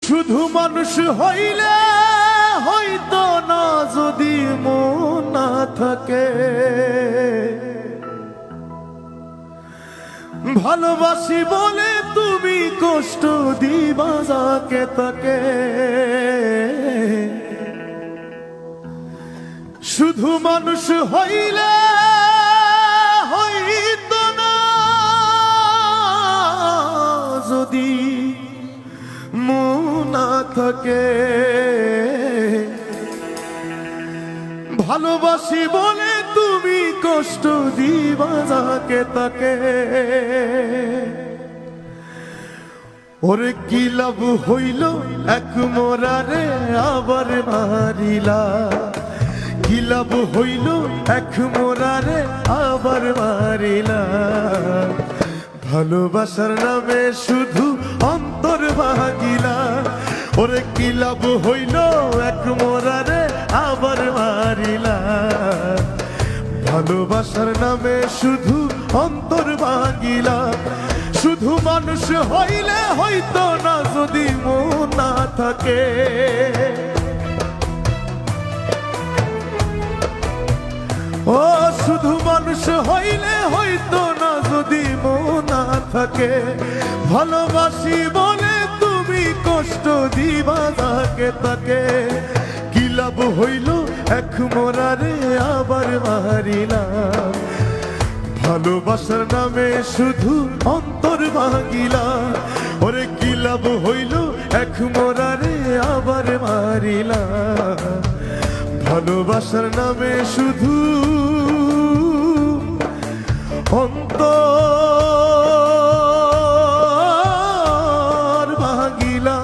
শুধু মানুষ হইলে হইতো না যদি মন না থাকে। ভালোবাসি বলে তুমি কষ্ট দিবা যাকে তাকে। শুধু মানুষ হইলে হইতো না যদি মন না থাকে। ভালোবাসি বলে তুমি কষ্ট দিবা যাকে তাকে। ওরে কি লাভ হইল এক মোরারে আবার মারিলা। কি লাভ হইল এক মোরারে আবার মারিলা। ভালোবাসার নামে শুধু অন্তর ভাগিলা। ওরে কি লাভ হইল এক মোরারে আবার মারিলা। ভালোবাসার নামে শুধু অন্তর ভাগিলা। শুধু মানুষ হইলে হইতো না যদি মন না থাকে। ও শুধু মানুষ হইলে হইতো না যদি মন না থাকে। ভালোবাসি বলে তুমি কষ্ট দিবা যাকে তাকে। কি লাভ হইল এক মোরারে আবার মারিলা। ভালোবাসার নামে শুধু অন্তর ভাঙিলা। ওরে কি লাভ হইল এক মোরারে আবার মারিলা। ভালোবাসার নামে শুধু অন্তর ভাঙিলা।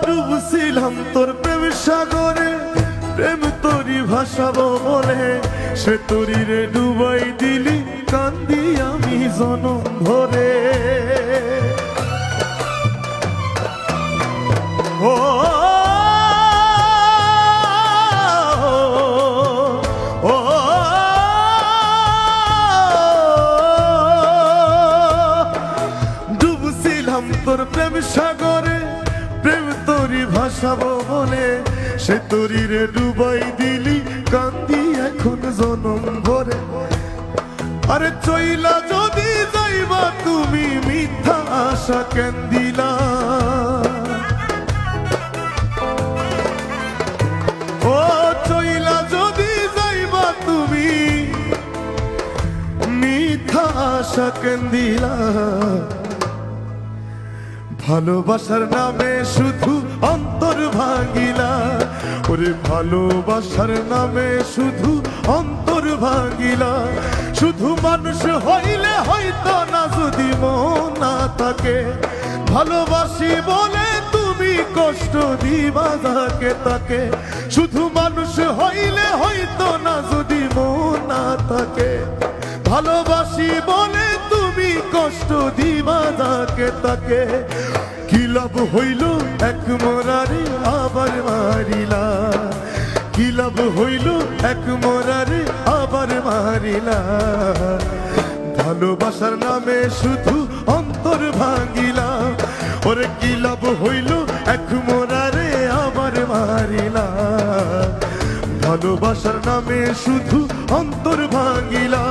ডুবছিলাম তোর প্রেম সাগরে, প্রেম তোরি ভাসাবো বলে সে তোরি রে ডুবাই দিলি কান্দি আমি জনম ভরে। ও ডুবছিলাম তোর প্রেম সাগরে, প্রেম তোরি ভাসাবো বলে সে তোরি রে ডুবাই দিলি কান্দি এখন জনম ভরে। আরে চইলা যদি যাইবা তুমি মিথ্যা আশা কেন দিলা। ও চইলা যদি যাইবা তুমি মিথ্যা আশা কেন দিলা। ভালোবাসার নামে শুধু অন্তর ভাঙিলা। ওরে ভালোবাসার নামে শুধু অন্তর ভাঙিলা। শুধু মানুষ হইলে হইতো না যদি মন না থাকে। ভালোবাসি বলে তুমি কষ্ট দিবা যাকে তাকে। শুধু মানুষ হইলে হইতো না যদি মন না থাকে। ভালোবাসি বলে তুমি কষ্ট দিবা যাকে তাকে। কি লাভ হইল এক মোরারে আবার মারিলা। কি লাভ হইল এক মোরারে আবার মারিলা। ভালোবাসার নামে শুধু অন্তর ভাঙিলা। ওরে কি লাভ হইল এক মোরারে আবার মারিলা। ভালোবাসার নামে শুধু অন্তর ভাঙিলা।